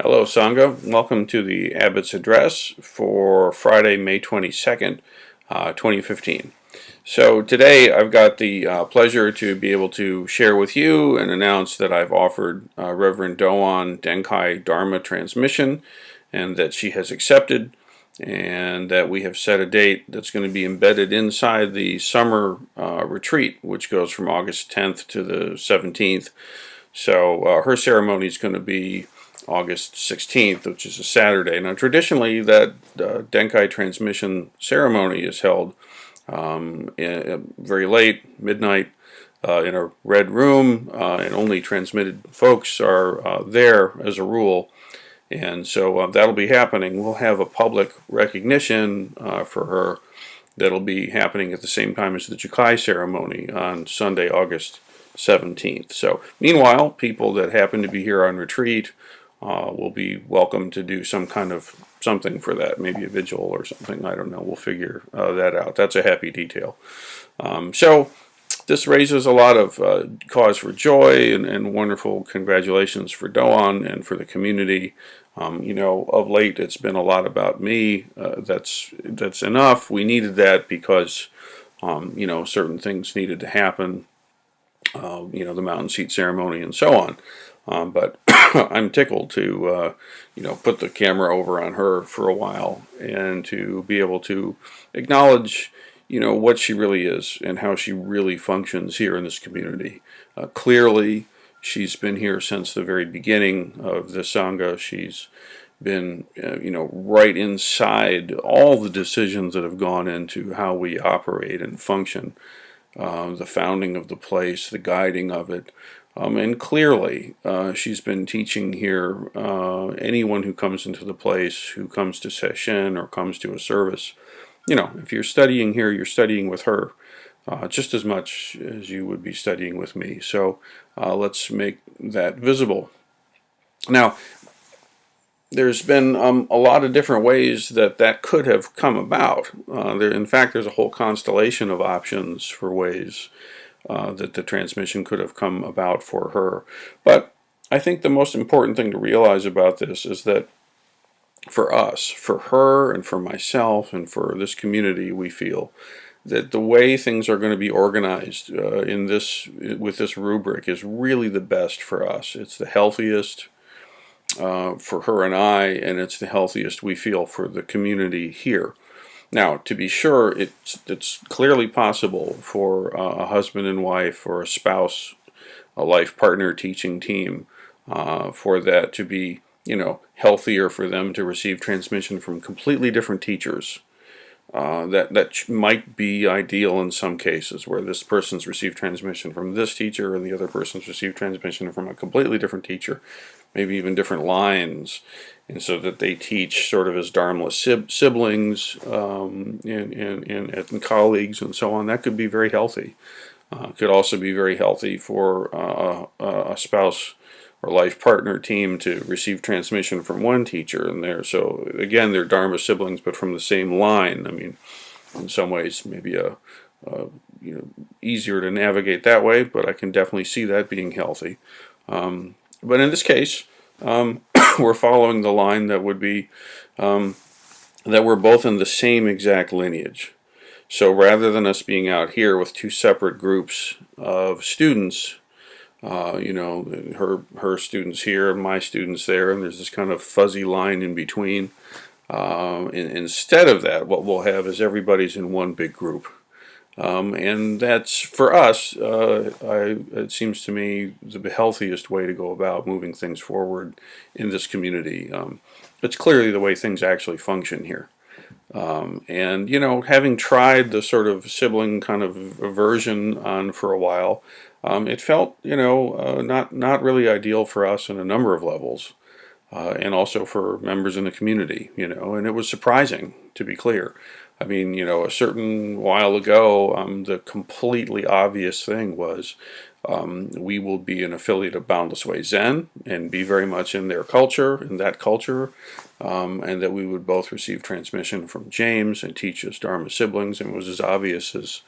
Hello, Sangha. Welcome to the Abbots address for Friday, May 22nd, 2015. So today I've got the pleasure to be able to share with you and announce that I've offered Reverend Doan Denkai Dharma transmission and that she has accepted, and that we have set a date that's going to be embedded inside the summer retreat, which goes from August 10th to the 17th. So her ceremony is going to be August 16th, which is a Saturday. Now, traditionally, that Denkai transmission ceremony is held very late, midnight, in a red room, and only transmitted folks are there as a rule. And so that'll be happening. We'll have a public recognition for her that'll be happening at the same time as the Jukai ceremony on Sunday, August 17th. So meanwhile, people that happen to be here on retreat will be welcome to do some kind of something for that, maybe a vigil or something. I don't know. We'll figure that out. That's a happy detail. So this raises a lot of cause for joy and wonderful congratulations for Doan and for the community. Of late it's been a lot about me. That's enough. We needed that because certain things needed to happen. The mountain seat ceremony and so on. But I'm tickled to, put the camera over on her for a while and to be able to acknowledge, what she really is and how she really functions here in this community. Clearly, she's been here since the very beginning of the Sangha. She's been, right inside all the decisions that have gone into how we operate and function. The founding of the place, the guiding of it. And clearly, she's been teaching here anyone who comes into the place, who comes to session or comes to a service. If you're studying here, you're studying with her just as much as you would be studying with me. So let's make that visible. Now, there's been a lot of different ways that could have come about. In fact, there's a whole constellation of options for ways that the transmission could have come about for her. But I think the most important thing to realize about this is that for us, for her and for myself and for this community, we feel that the way things are going to be organized with this rubric is really the best for us. It's the healthiest for her and I, and it's the healthiest we feel for the community here. Now, to be sure, it's clearly possible for a husband and wife or a spouse, a life partner teaching team, for that to be, healthier for them to receive transmission from completely different teachers. That might be ideal in some cases, where this person's received transmission from this teacher and the other person's received transmission from a completely different teacher, maybe even different lines, and so that they teach sort of as Dharma siblings and colleagues and so on. That could be very healthy. Could also be very healthy for a spouse or life partner team to receive transmission from one teacher, and so again they're Dharma siblings but from the same line. I mean, in some ways maybe easier to navigate that way, but I can definitely see that being healthy. But in this case, we're following the line that would be that we're both in the same exact lineage. So rather than us being out here with two separate groups of students, her students here and my students there, and there's this kind of fuzzy line in between. Instead of that, what we'll have is everybody's in one big group. And that's, for us, it seems to me, the healthiest way to go about moving things forward in this community. It's clearly the way things actually function here. And, having tried the sort of sibling kind of version on for a while, it felt, not really ideal for us on a number of levels. And also for members in the community, and it was surprising, to be clear. I mean, a certain while ago, the completely obvious thing was we will be an affiliate of Boundless Way Zen and be very much in their culture, and that we would both receive transmission from James and teach as Dharma siblings, and it was as obvious as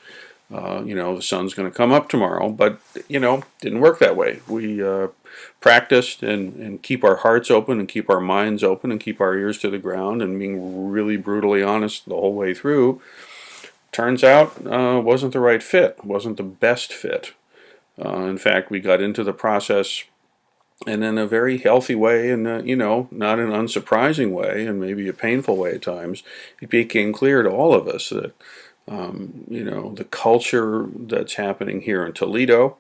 the sun's going to come up tomorrow. But, didn't work that way. We practiced and keep our hearts open and keep our minds open and keep our ears to the ground and being really brutally honest the whole way through. Turns out wasn't the right fit, wasn't the best fit. In fact, we got into the process and in a very healthy way and, not an unsurprising way and maybe a painful way at times, it became clear to all of us that, the culture that's happening here in Toledo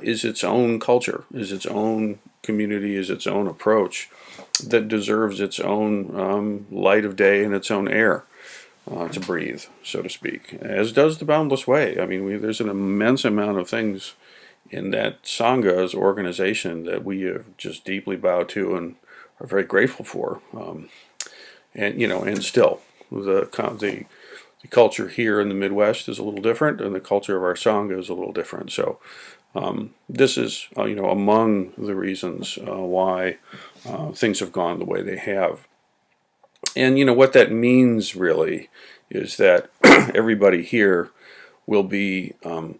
is its own culture, is its own community, is its own approach that deserves its own light of day and its own air to breathe, so to speak, as does the Boundless Way. I mean, there's an immense amount of things in that Sangha's organization that we have just deeply bowed to and are very grateful for. And still, the culture here in the Midwest is a little different, and the culture of our Sangha is a little different. So this is, among the reasons why things have gone the way they have. And what that means really is that everybody here will be, the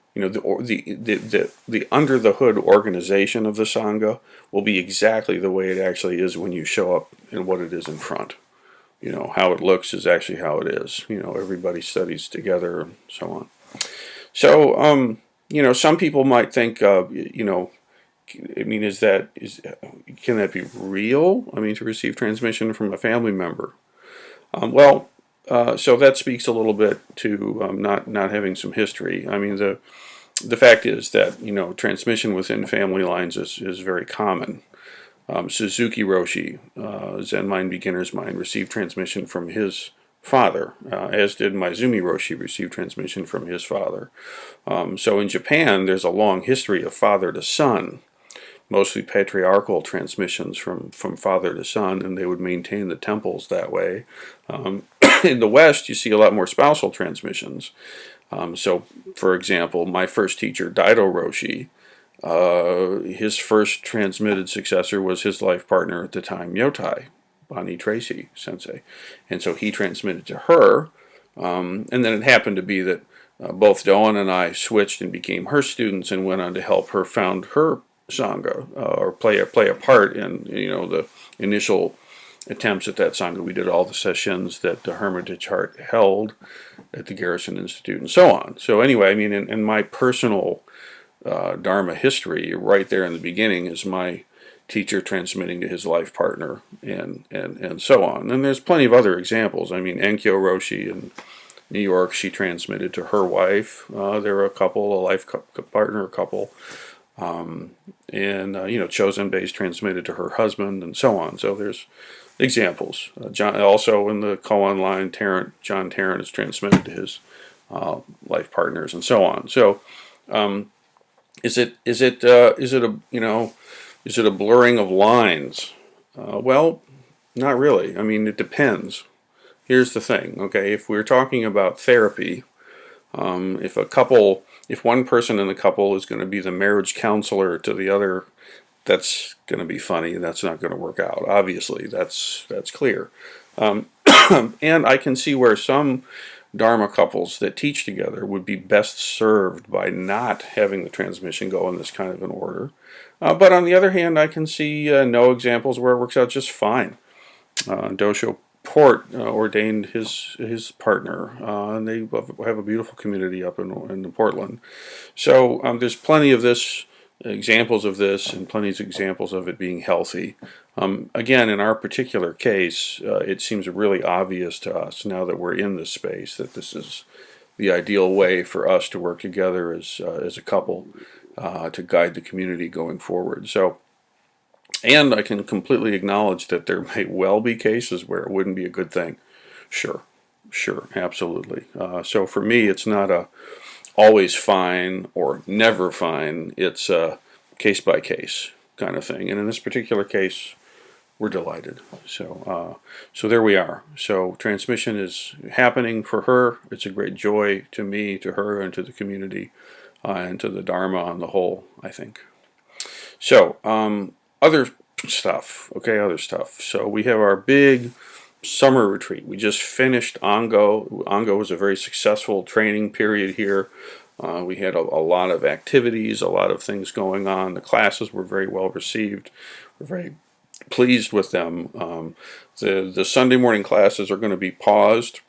under the hood organization of the Sangha will be exactly the way it actually is when you show up and what it is in front. How it looks is actually how it is. Everybody studies together and so on. So, some people might think, can that be real? I mean, to receive transmission from a family member. So that speaks a little bit to not having some history. I mean, the fact is that, transmission within family lines is very common. Suzuki Roshi, Zen Mind Beginner's Mind, received transmission from his father, as did Maizumi Roshi receive transmission from his father. So in Japan, there's a long history of father to son, mostly patriarchal transmissions from father to son, and they would maintain the temples that way. In the West, you see a lot more spousal transmissions. So, for example, my first teacher, Daido Roshi, his first transmitted successor was his life partner at the time, Yotai, Bonnie Tracy Sensei. And so he transmitted to her, and then it happened to be that both Doan and I switched and became her students and went on to help her found her Sangha, or play a part in, the initial attempts at that Sangha. We did all the sessions that the Hermitage Heart held at the Garrison Institute and so on. So anyway, I mean, in my personal Dharma history, right there in the beginning is my teacher transmitting to his life partner and so on. And there's plenty of other examples. I mean, Enkyo Roshi in New York, she transmitted to her wife. There were a life partner couple. Chosen Base transmitted to her husband and so on. So there's examples. John, also in the koan line, John Tarrant is transmitted to his life partners and so on. So is it a blurring of lines? Well, not really. I mean, it depends. Here's the thing. Okay, if we're talking about therapy, if one person in the couple is going to be the marriage counselor to the other, that's going to be funny. That's not going to work out. Obviously, that's clear. And I can see where some Dharma couples that teach together would be best served by not having the transmission go in this kind of an order. But on the other hand, I can see no examples where it works out just fine. Dosho Port ordained his partner, and they have a beautiful community up in Portland. So there's plenty of examples of this, and plenty of examples of it being healthy. Again, in our particular case, it seems really obvious to us now that we're in this space that this is the ideal way for us to work together as a couple to guide the community going forward. So. And I can completely acknowledge that there may well be cases where it wouldn't be a good thing. Sure, absolutely. So for me, it's not a always fine or never fine. It's a case-by-case kind of thing. And in this particular case, we're delighted. So there we are. So transmission is happening for her. It's a great joy to me, to her, and to the community, and to the Dharma on the whole, I think. So, other stuff. So we have our big summer retreat. We just finished Ango. Ango was a very successful training period here. We had a lot of activities, a lot of things going on. The classes were very well received. We're very pleased with them. The Sunday morning classes are going to be paused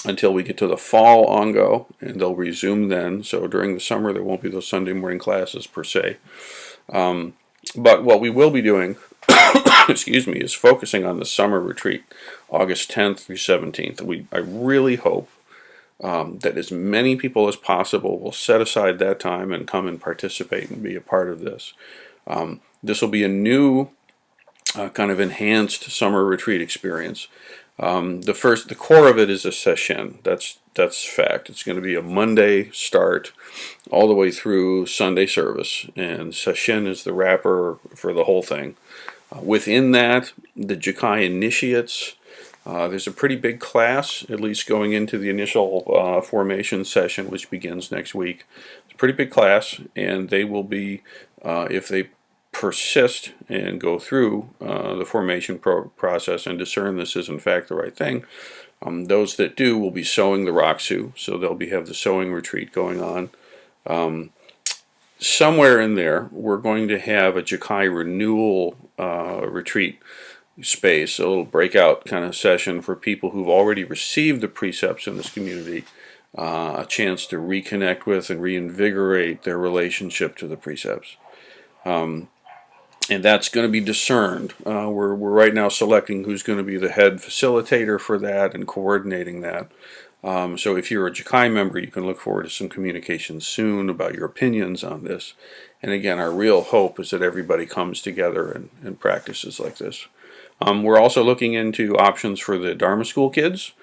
until we get to the fall ongo, and they'll resume then. So during the summer, there won't be those Sunday morning classes per se. But what we will be doing, excuse me, is focusing on the summer retreat, August 10th through 17th. I really hope that as many people as possible will set aside that time and come and participate and be a part of this. This will be a new kind of enhanced summer retreat experience. The core of it is a session. That's fact. It's going to be a Monday start all the way through Sunday service, and session is the wrapper for the whole thing. Within that, the Jukai initiates. There's a pretty big class, at least going into the initial formation session, which begins next week. It's a pretty big class, and they will be, if they persist and go through the formation process and discern this is in fact the right thing, those that do will be sewing the Raksu, so they'll have the sewing retreat going on. Somewhere in there, we're going to have a Jukai renewal retreat space, a little breakout kind of session for people who've already received the precepts in this community, a chance to reconnect with and reinvigorate their relationship to the precepts. And that's going to be discerned. We're right now selecting who's going to be the head facilitator for that and coordinating that. So if you're a Jukai member, you can look forward to some communication soon about your opinions on this. And again, our real hope is that everybody comes together and practices like this. We're also looking into options for the Dharma School kids.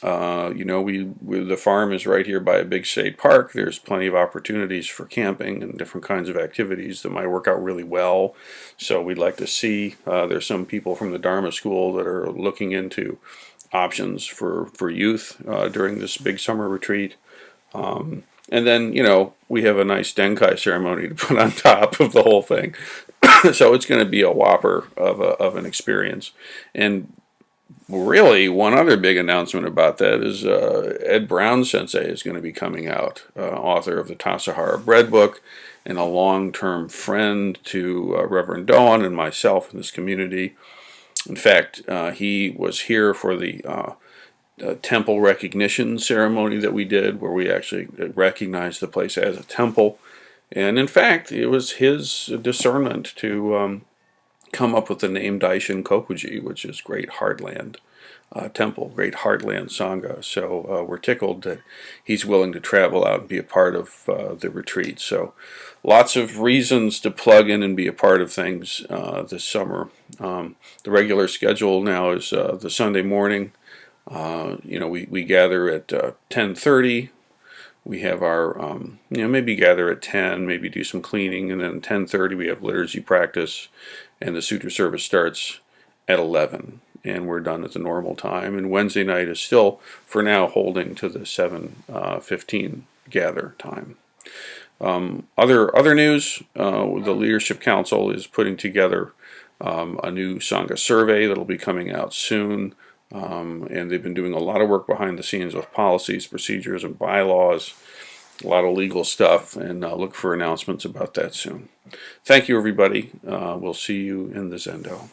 The farm is right here by a big state park. There's plenty of opportunities for camping and different kinds of activities that might work out really well. So we'd like to see, there's some people from the Dharma School that are looking into options for youth during this big summer retreat. And then, we have a nice Denkai ceremony to put on top of the whole thing. So it's going to be a whopper of an experience. And really, one other big announcement about that is Ed Brown Sensei is going to be coming out, author of the Tassajara Bread Book and a long-term friend to Reverend Dawn and myself in this community. In fact, he was here for the temple recognition ceremony that we did, where we actually recognized the place as a temple. And in fact, it was his discernment to come up with the name Daishin Kokuji, which is Great Heartland Temple, Great Heartland Sangha. So we're tickled that he's willing to travel out and be a part of the retreat. So lots of reasons to plug in and be a part of things this summer. The regular schedule now is the Sunday morning. We gather at 10:30. We have our, maybe gather at 10, maybe do some cleaning, and then 10:30 we have liturgy practice, and the sutra service starts at 11, and we're done at the normal time. And Wednesday night is still, for now, holding to the 7:15 gather time. Other news, the Leadership Council is putting together a new Sangha survey that'll be coming out soon. And they've been doing a lot of work behind the scenes with policies, procedures, and bylaws, a lot of legal stuff, and look for announcements about that soon. Thank you, everybody. We'll see you in the Zendo.